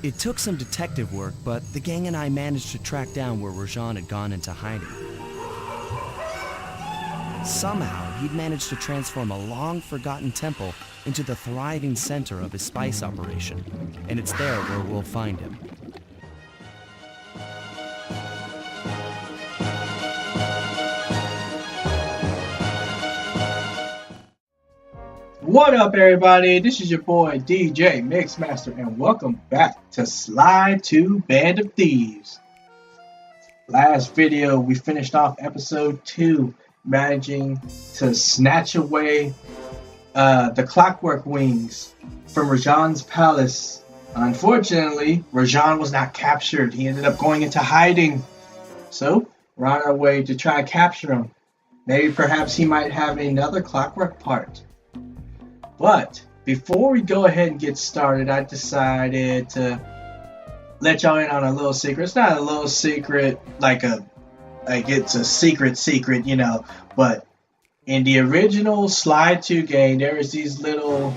It took some detective work, but the gang and I managed to track down where Rajan had gone into hiding. Somehow, he'd managed to transform a long-forgotten temple into the thriving center of his spice operation, and it's there where we'll find him. What up, everybody? This is your boy DJ Mixmaster, and welcome back to Sly 2 Band of Thieves. Last video, we finished off episode 2, managing to snatch away the Clockwerk wings from Rajan's palace. Unfortunately, Rajan was not captured. He ended up going into hiding. So, we're on our way to try to capture him. Maybe perhaps he might have another Clockwerk part. But before we go ahead and get started, I decided to let y'all in on a little secret. It's not a little secret like it's a secret, you know. But in the original Sly 2 game, there is these little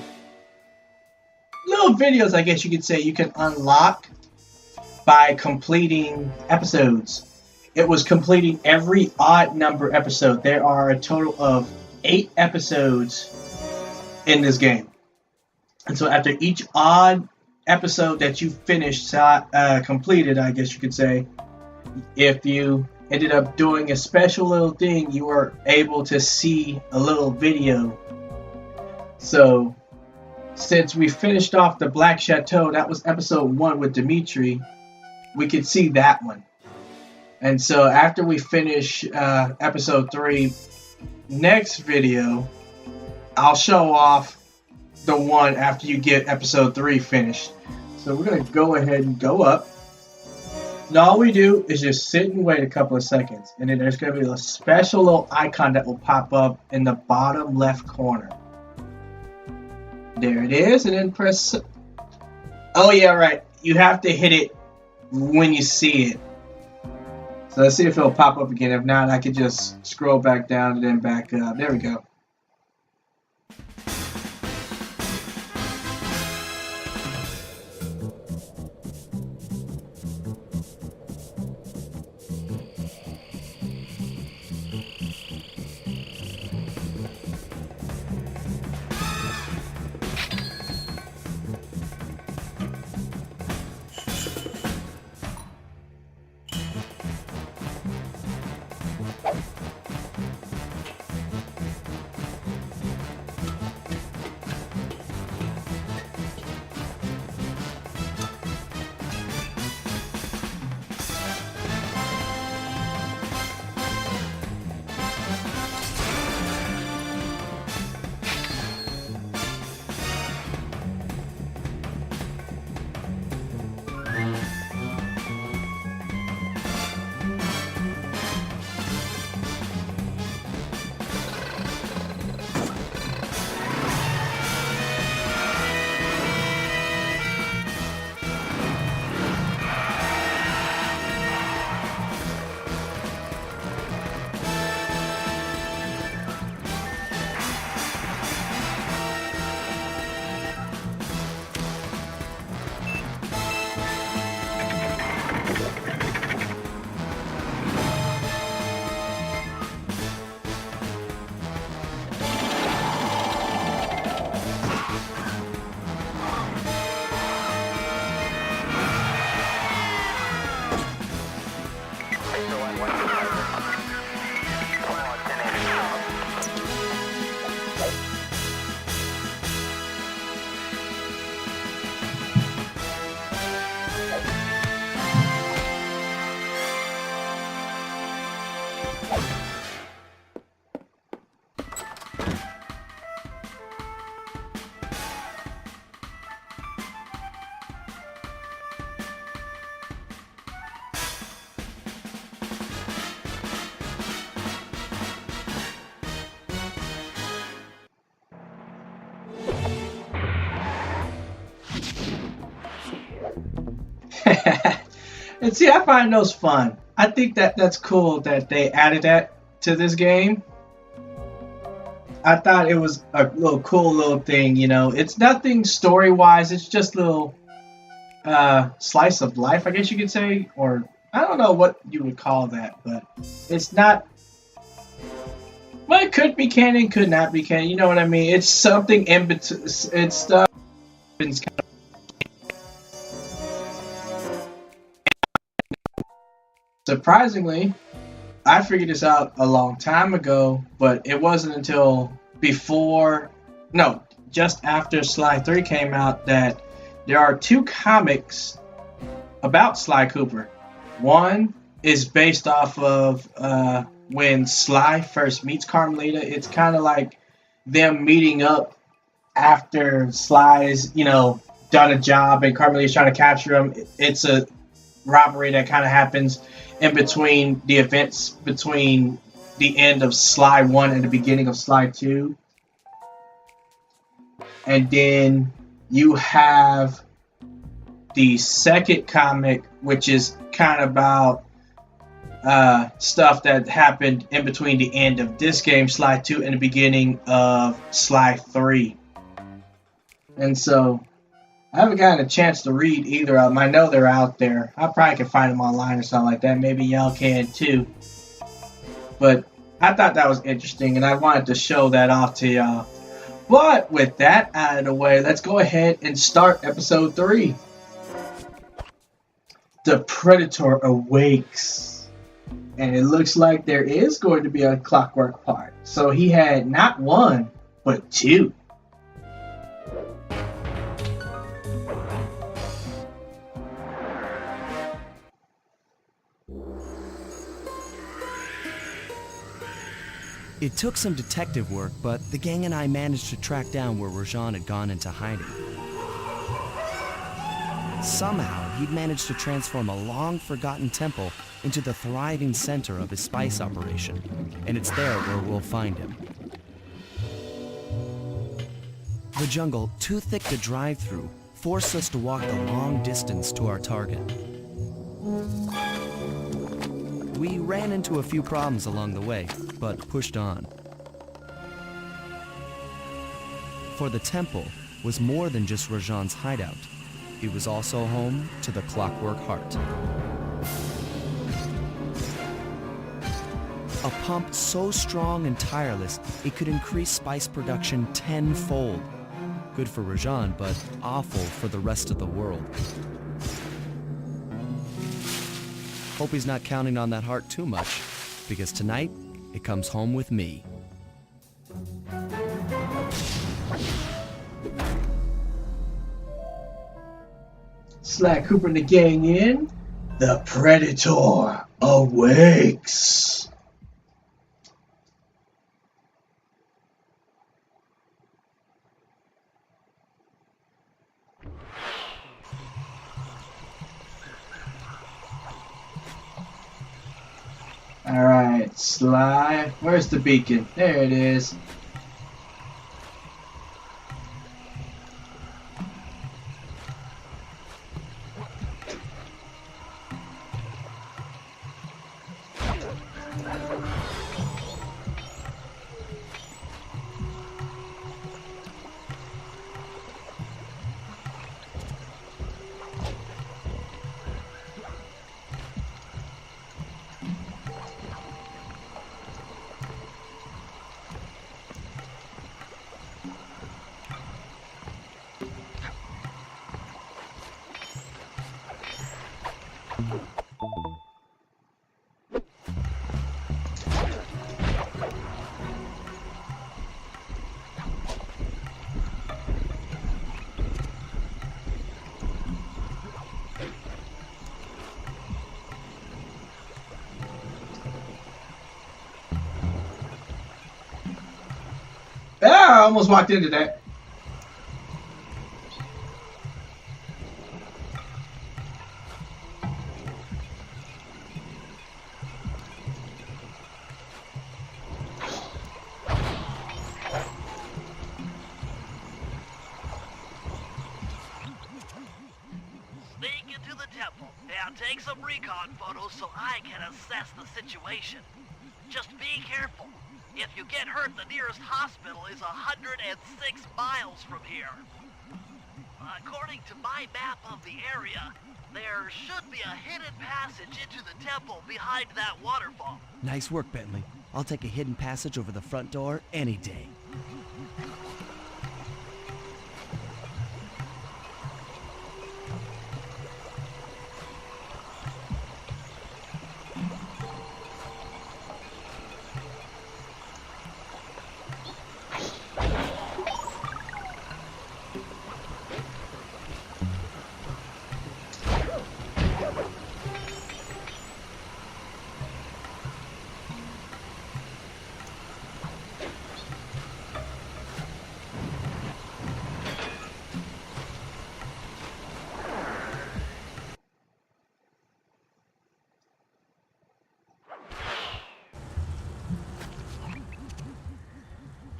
videos, I guess you could say, you can unlock by completing episodes. It was completing every odd number episode. There are a total of 8 episodes in this game, and so after each odd episode that you finished, completed, I guess you could say, if you ended up doing a special little thing, you were able to see a little video. So since we finished off the Black Chateau, that was episode 1 with Dimitri, we could see that one. And so after we finish episode 3, next video I'll show off the one after you get episode 3 finished. So we're going to go ahead and go up. And all we do is just sit and wait a couple of seconds. And then there's going to be a special little icon that will pop up in the bottom left corner. There it is. And then press... Oh yeah, right. You have to hit it when you see it. So let's see if it'll pop up again. If not, I could just scroll back down and then back up. There we go. And see, I find those fun. I think that's cool that they added that to this game. I thought it was a little cool little thing, you know. It's nothing story-wise. It's just little slice of life, I guess you could say, or I don't know what you would call that, but it's not. Well, it could be canon, could not be canon. You know what I mean? It's something in between. It's surprisingly, I figured this out a long time ago, but it wasn't until before, no, just after Sly 3 came out that there are two comics about Sly Cooper. One is based off of when Sly first meets Carmelita. It's kind of like them meeting up after Sly's, done a job and Carmelita's trying to capture him. It's a robbery that kind of happens in between the events between the end of Sly 1 and the beginning of Sly 2. And then you have the second comic, which is kind of about stuff that happened in between the end of this game, Sly 2, and the beginning of Sly 3. And so I haven't gotten a chance to read either of them. I know they're out there. I probably can find them online or something like that. Maybe y'all can too. But I thought that was interesting, and I wanted to show that off to y'all. But with that out of the way, let's go ahead and start episode 3. The Predator awakes. And it looks like there is going to be a Clockwerk part. So he had not one, but two. It took some detective work, but the gang and I managed to track down where Rajan had gone into hiding. Somehow, he'd managed to transform a long-forgotten temple into the thriving center of his spice operation, and it's there where we'll find him. The jungle, too thick to drive through, forced us to walk the long distance to our target. We ran into a few problems along the way, but pushed on. For the temple was more than just Rajan's hideout. It was also home to the Clockwerk Heart. A pump so strong and tireless, it could increase spice production tenfold. Good for Rajan, but awful for the rest of the world. Hope he's not counting on that heart too much, because tonight, it comes home with me. Sly Cooper and the gang in. The Predator awakes. Alright, Sly. Where's the beacon? There it is. Ah, I almost walked into that. Sneak into the temple and take some recon photos so I can assess the situation. Just be careful. If you get hurt, the nearest hospital is 106 miles from here. according to my map of the area, there should be a hidden passage into the temple behind that waterfall. Nice work, Bentley. I'll take a hidden passage over the front door any day.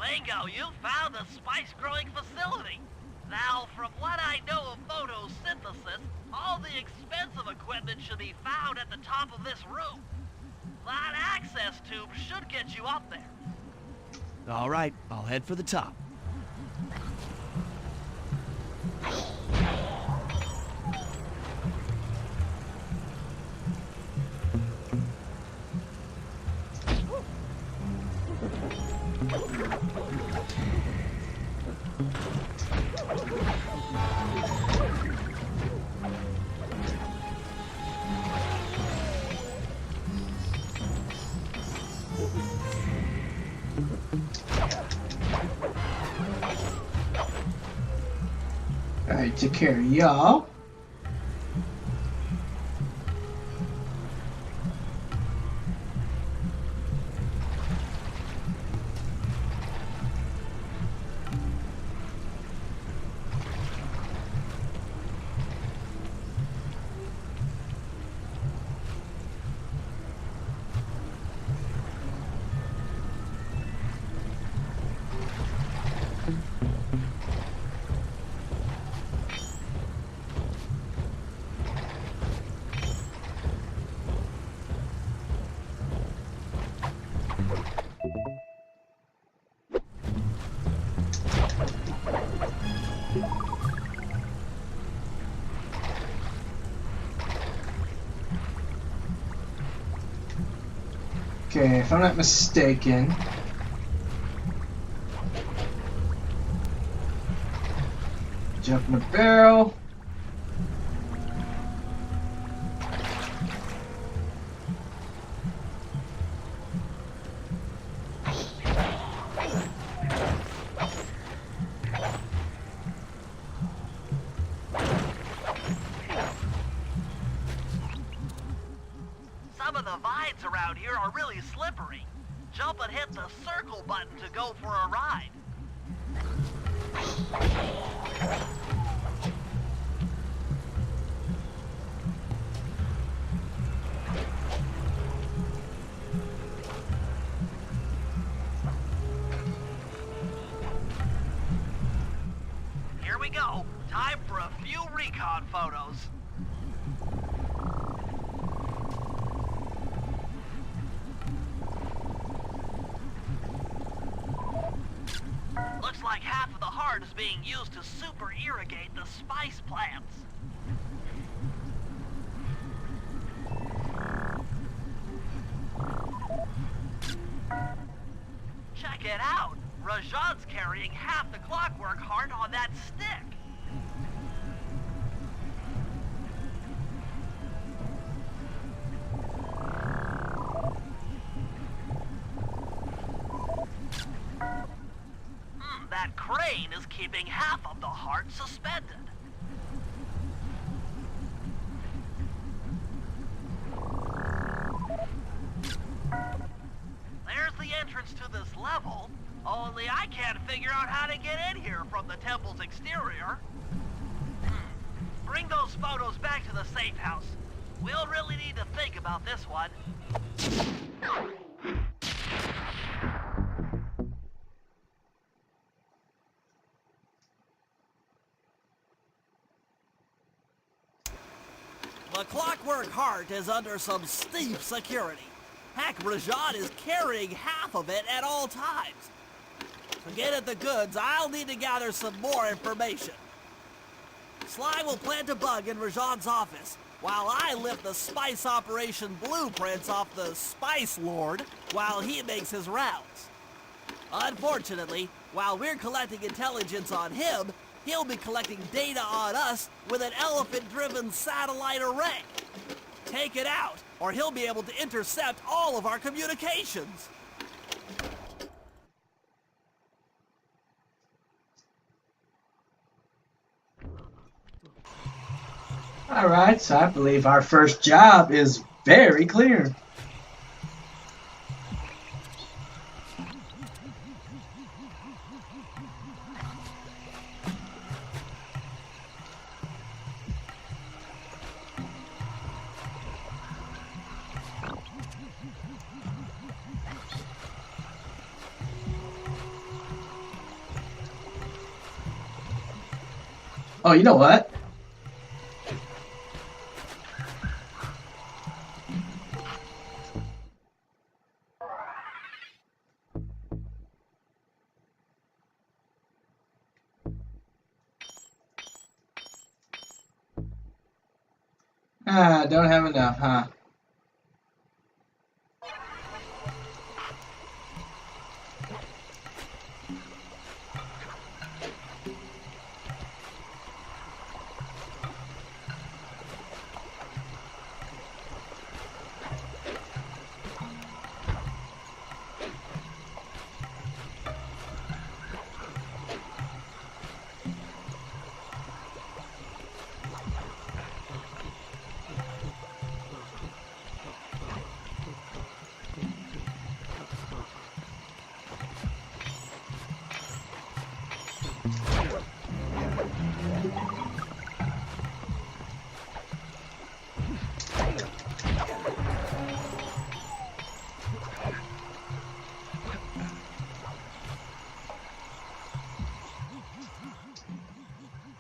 Bingo, you found the spice-growing facility. Now, from what I know of photosynthesis, all the expensive equipment should be found at the top of this room. That access tube should get you up there. All right, I'll head for the top. Alright, took care of y'all. Okay, if I'm not mistaken, jump in the barrel. Some of the vines around here are really slippery. Jump and hit the circle button to go for a ride. Here we go. Time for a few recon photos. Looks like half of the heart is being used to super irrigate the spice plants. Check it out! Rajan's carrying half the Clockwerk heart on that stick. That crane is keeping half of the heart suspended. There's the entrance to this level, only I can't figure out how to get in here from the temple's exterior. Bring those photos back to the safe house. We'll really need to think about this one. The Clockwerk heart is under some steep security. Heck, Rajan is carrying half of it at all times. To get at the goods, I'll need to gather some more information. Sly will plant a bug in Rajan's office, while I lift the spice operation blueprints off the Spice Lord while he makes his rounds. Unfortunately, while we're collecting intelligence on him, he'll be collecting data on us with an elephant-driven satellite array. Take it out, or he'll be able to intercept all of our communications. Alright, so I believe our first job is very clear. Oh, you know what? Don't have enough, huh?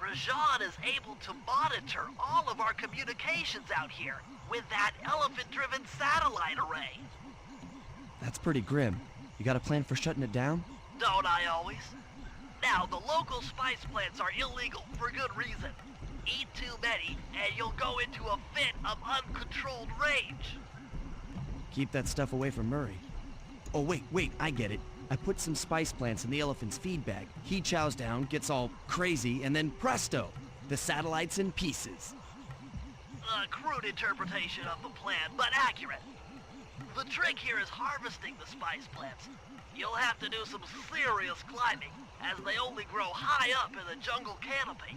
Rajan is able to monitor all of our communications out here with that elephant-driven satellite array. That's pretty grim. You got a plan for shutting it down? Don't I always? Now, the local spice plants are illegal for good reason. Eat too many, and you'll go into a fit of uncontrolled rage. Keep that stuff away from Murray. Oh, wait, I get it. I put some spice plants in the elephant's feed bag. He chows down, gets all crazy, and then presto, the satellite's in pieces. A crude interpretation of the plan, but accurate. The trick here is harvesting the spice plants. You'll have to do some serious climbing, as they only grow high up in the jungle canopy.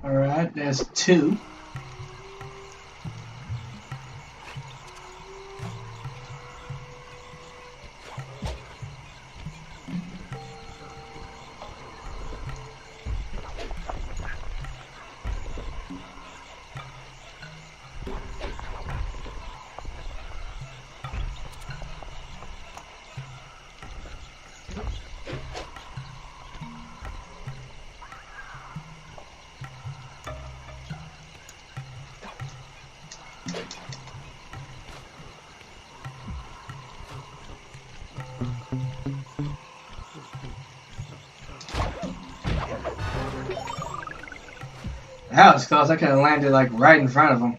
Alright, there's 2. That was close. I could have landed like right in front of him.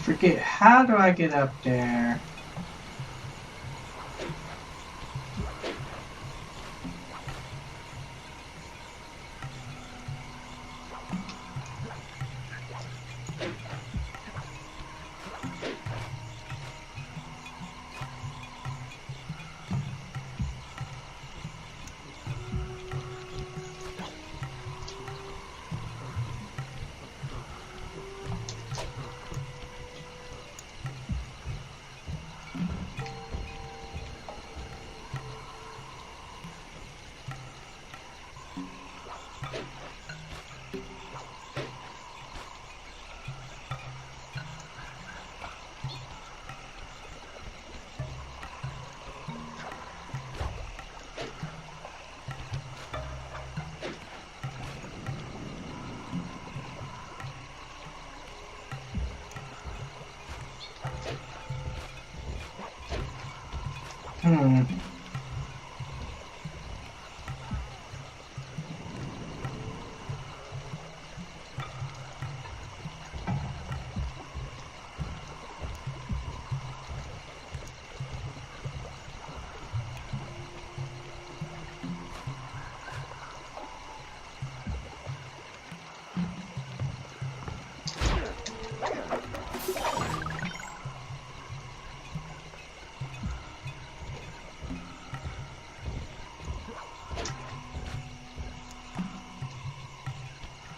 Forget, how do I get up there?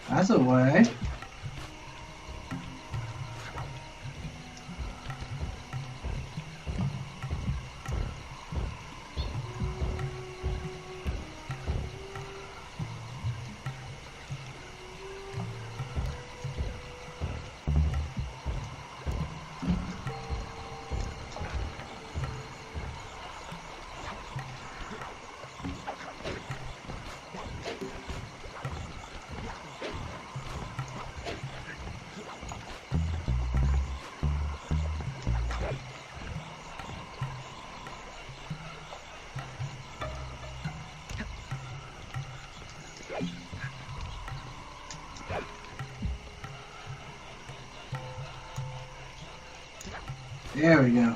That's a way. There we go.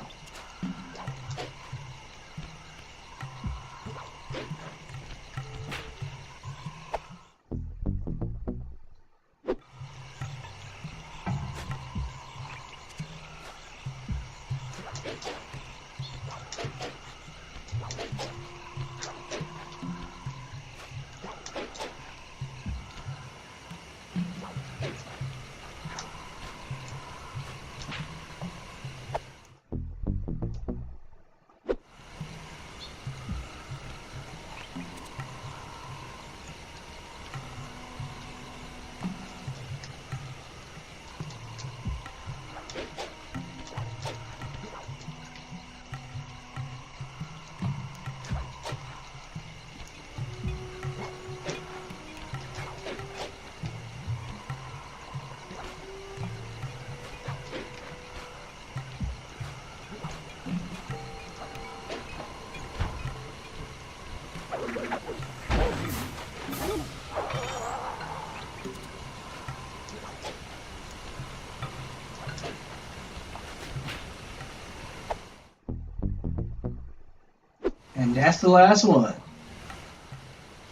And that's the last one.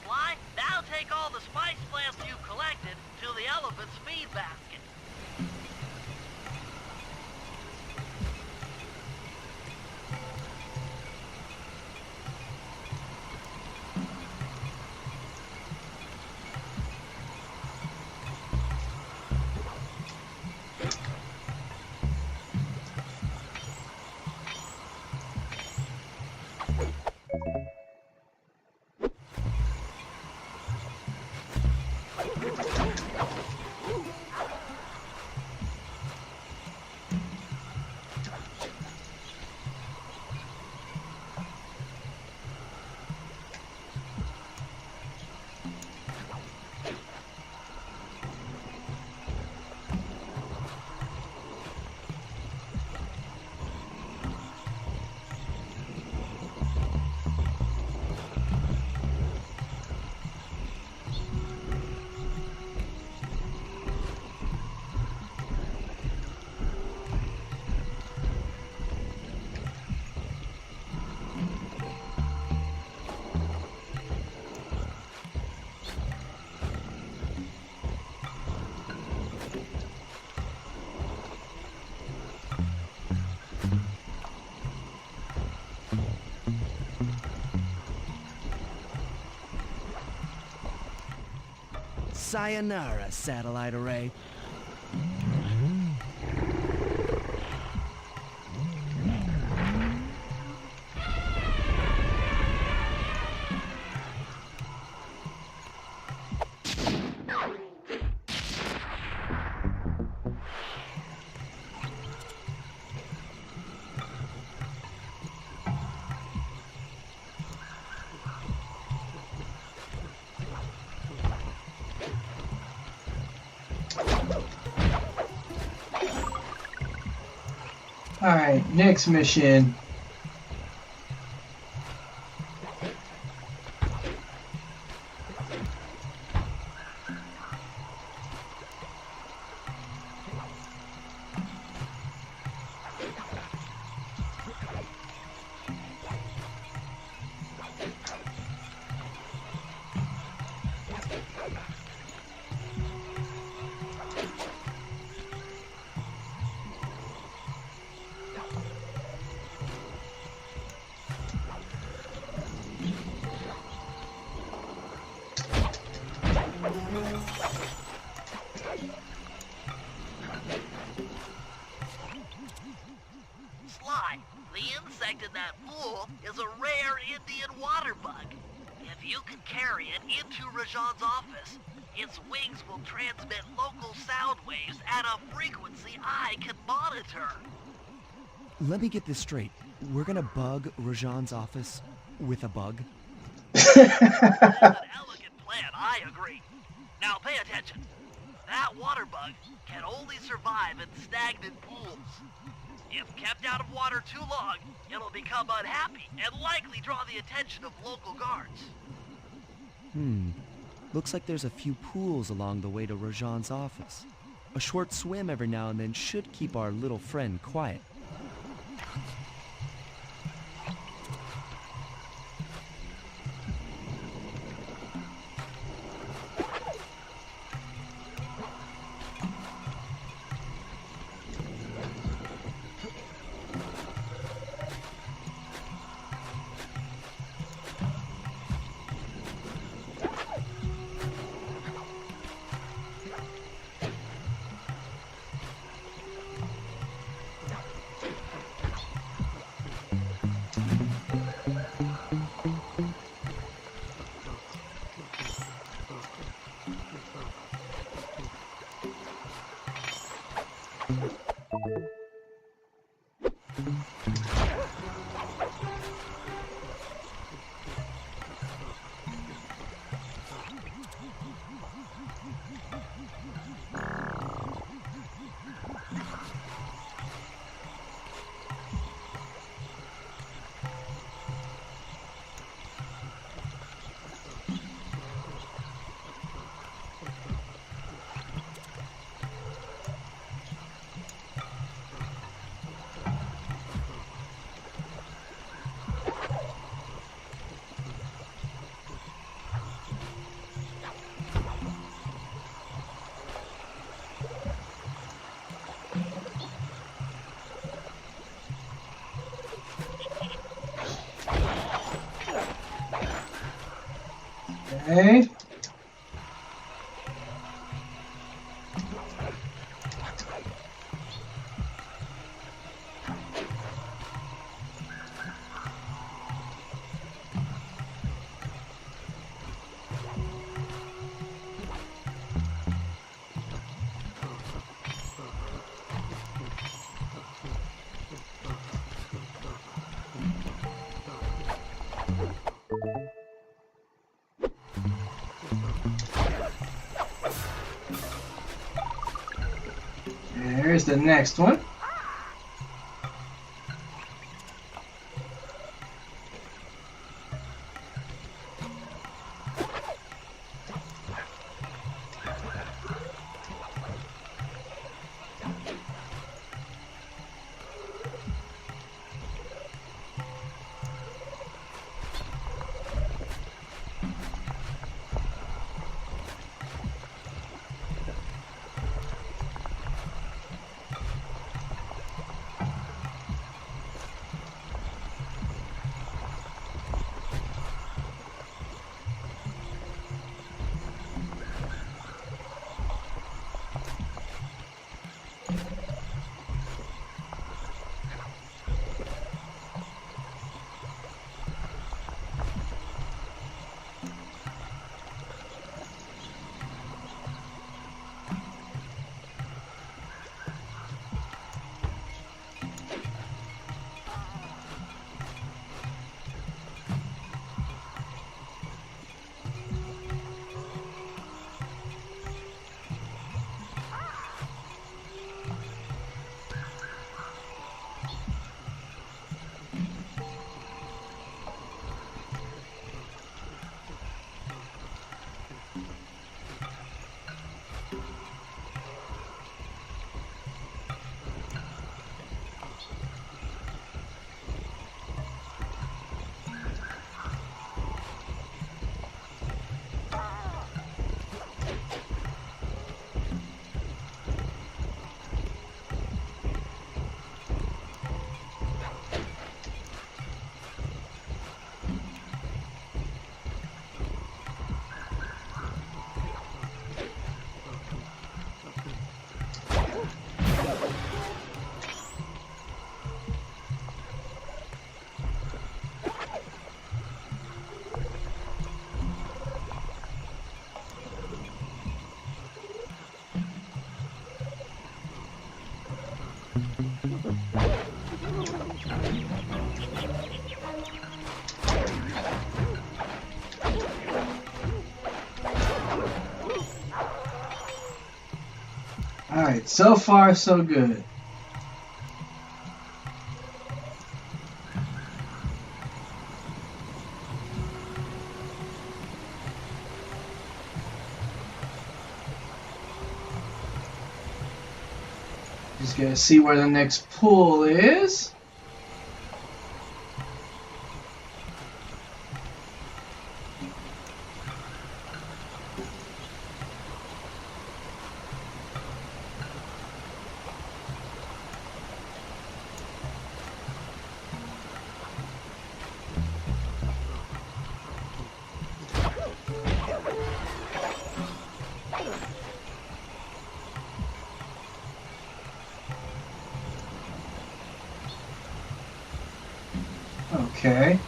Sly, now take all the spice plants you've collected to the elephant's feed basket. Sayonara, satellite array. Alright, next mission. Sly, the insect in that pool is a rare Indian water bug. If you can carry it into Rajan's office, its wings will transmit local sound waves at a frequency I can monitor. Let me get this straight. We're gonna bug Rajan's office with a bug? That's an elegant plan, I agree. Now pay attention. That water bug can only survive in stagnant pools. If kept out of water too long, it'll become unhappy and likely draw the attention of local guards. Looks like there's a few pools along the way to Rajan's office. A short swim every now and then should keep our little friend quiet. Okay. There's the next one. Alright, so far so good. Just gotta see where the next pool is. Okay.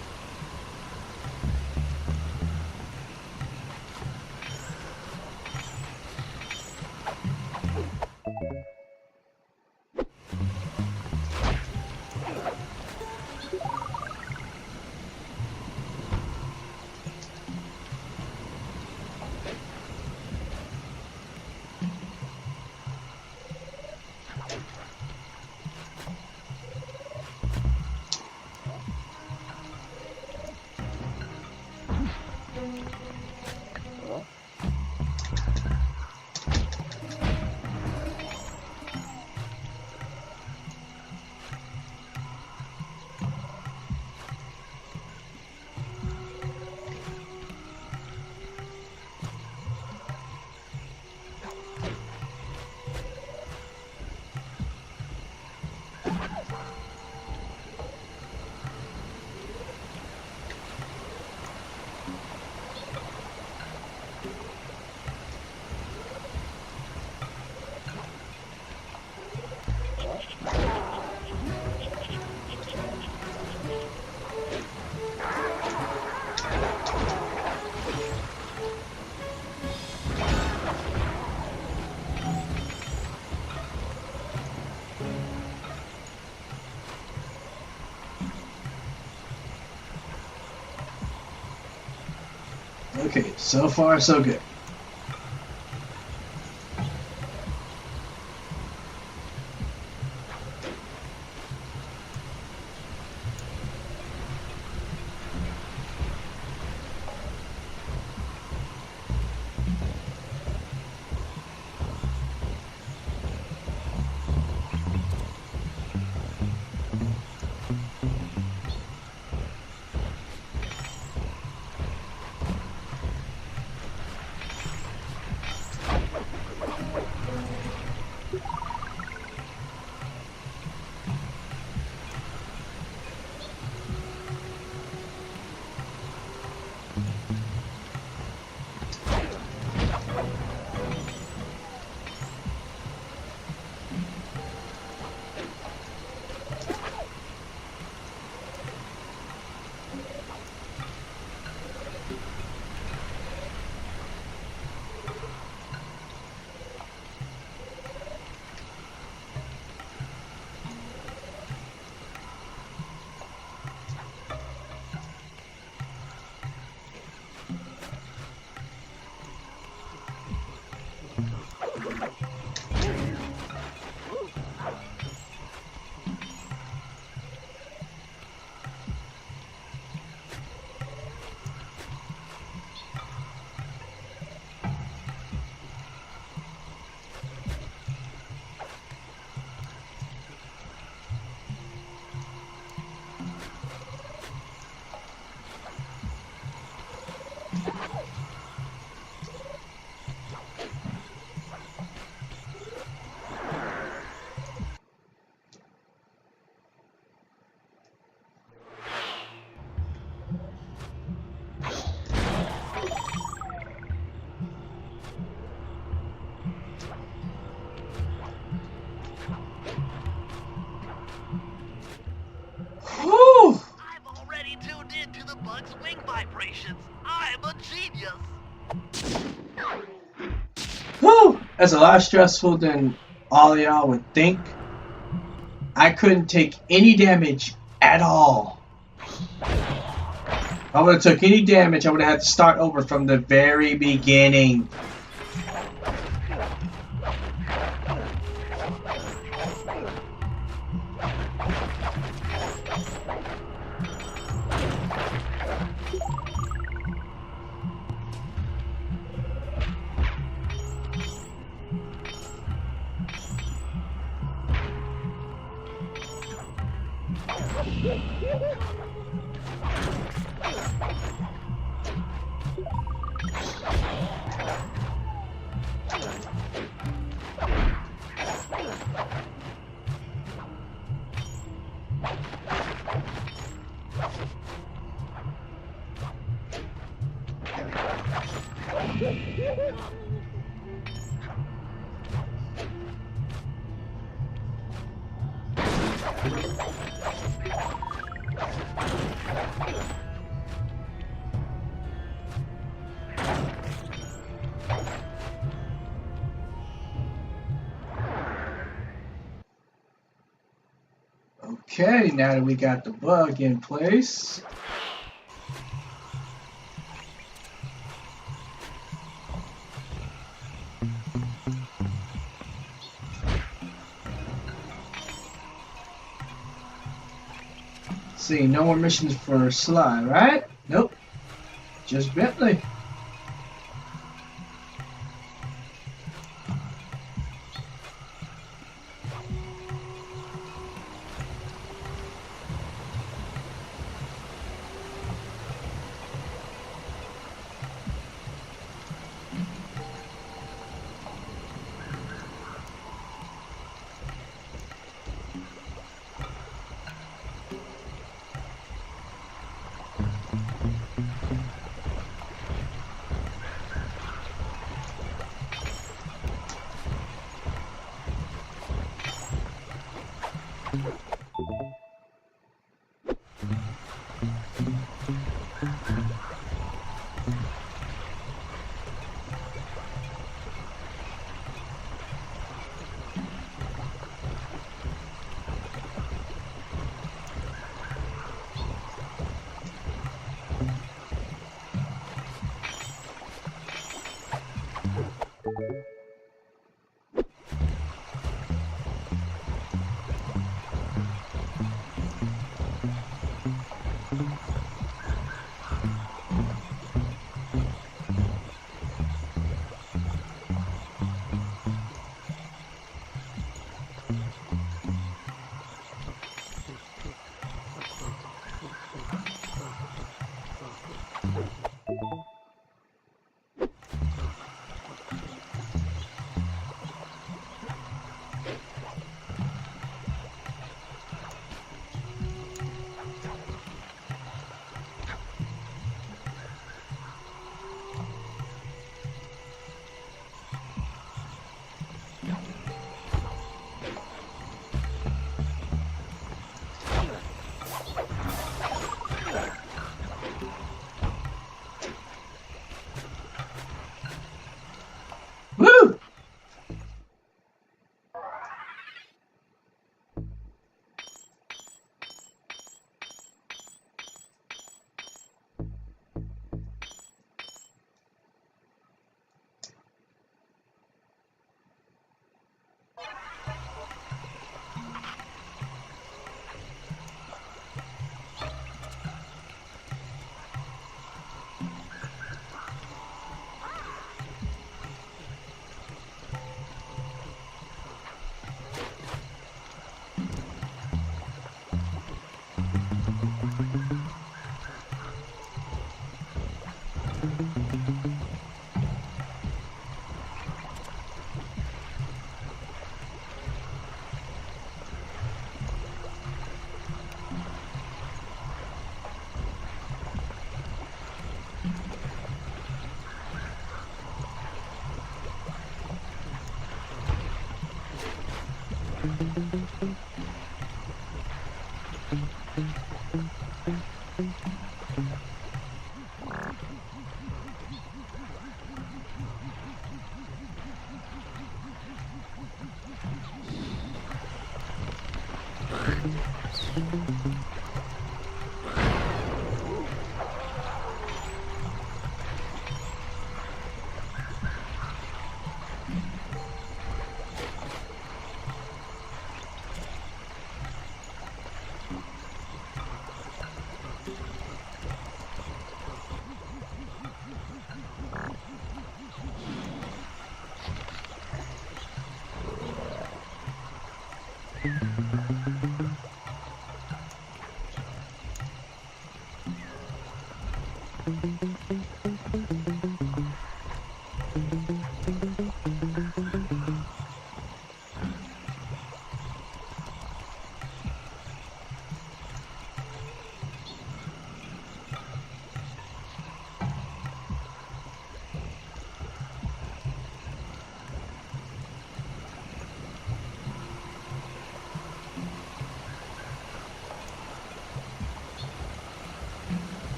Okay, so far so good. Whew! I'm already tuned in to the bug's wing vibrations. I'm a genius. Whew! That's a lot stressful than all of y'all would think. I couldn't take any damage at all. If I would have took any damage, I would have had to start over from the very beginning. Okay, now that we got the bug in place. See, no more missions for Sly, right? Nope. Just Bentley.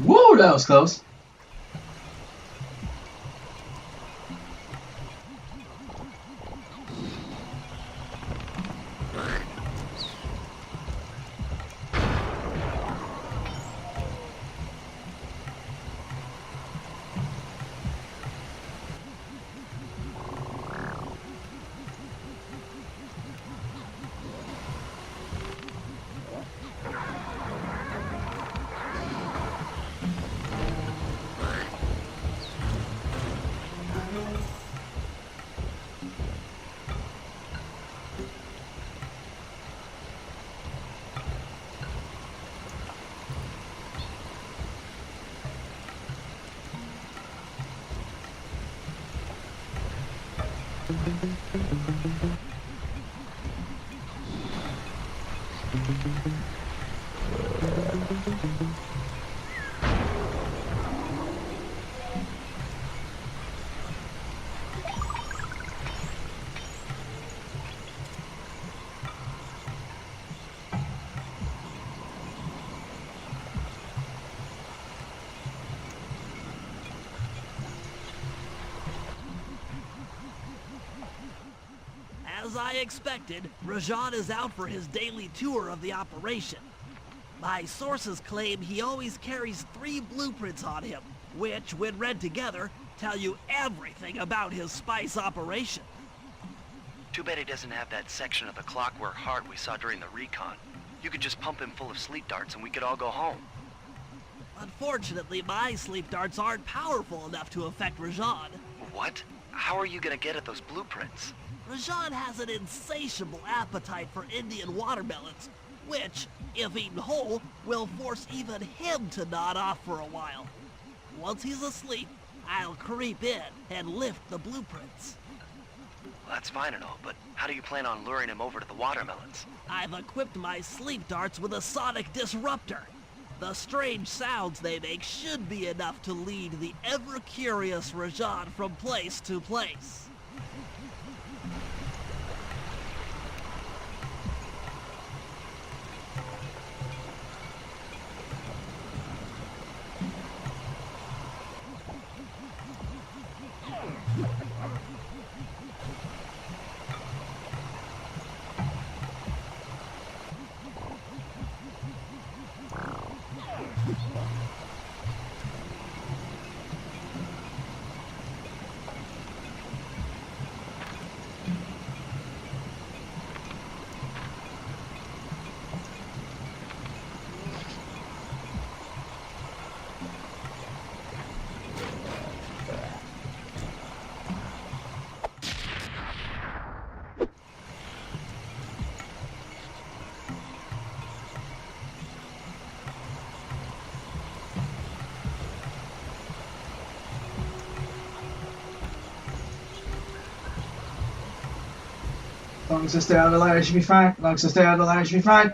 Woo, that was close. As I expected, Rajan is out for his daily tour of the operation. My sources claim he always carries 3 blueprints on him, which, when read together, tell you everything about his spice operation. Too bad he doesn't have that section of the Clockwerk heart we saw during the recon. You could just pump him full of sleep darts and we could all go home. Unfortunately, my sleep darts aren't powerful enough to affect Rajan. What? How are you gonna get at those blueprints? Rajan has an insatiable appetite for Indian watermelons, which, if eaten whole, will force even him to nod off for a while. Once he's asleep, I'll creep in and lift the blueprints. Well, that's fine and all, but how do you plan on luring him over to the watermelons? I've equipped my sleep darts with a sonic disruptor. The strange sounds they make should be enough to lead the ever-curious Rajan from place to place. As long as I stay out of the light, I should be fine. As long as I stay out of the light, I should be fine.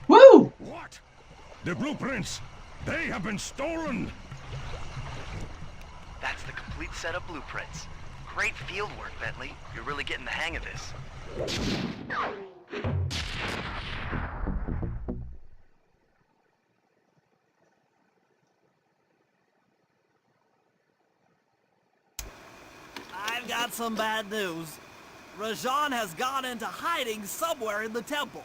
Woo! What? The blueprints! They have been stolen! That's the complete set of blueprints. Great field work, Bentley. You're really getting the hang of this. I've got some bad news. Rajan has gone into hiding somewhere in the temple.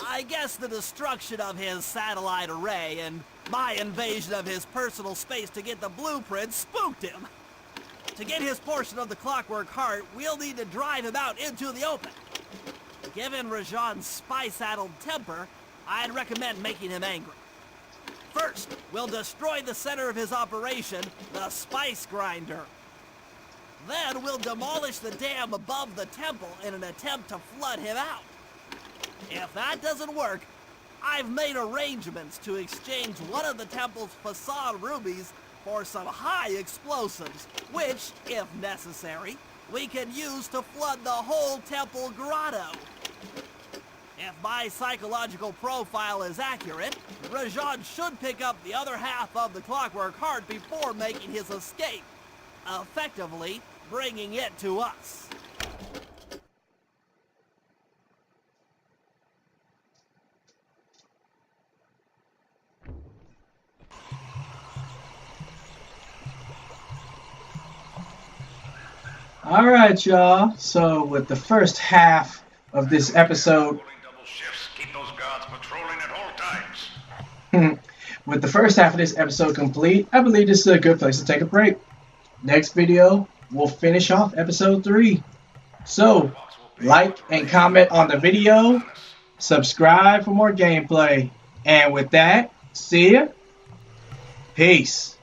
I guess the destruction of his satellite array and my invasion of his personal space to get the blueprints spooked him. To get his portion of the Clockwerk heart, we'll need to drive him out into the open. Given Rajan's spy-saddled temper, I'd recommend making him angry. First, we'll destroy the center of his operation, the spice grinder. Then we'll demolish the dam above the temple in an attempt to flood him out. If that doesn't work, I've made arrangements to exchange one of the temple's facade rubies for some high explosives, which, if necessary, we can use to flood the whole temple grotto. If my psychological profile is accurate, Rajan should pick up the other half of the Clockwerk heart before making his escape, effectively bringing it to us. Alright, y'all. So, with the first half of this episode, Double shifts. Keep those guards patrolling at all times. with the first half of this episode complete, I believe this is a good place to take a break. Next video, we'll finish off episode 3. So, like and comment on the video, subscribe for more gameplay, and with that, see ya. Peace.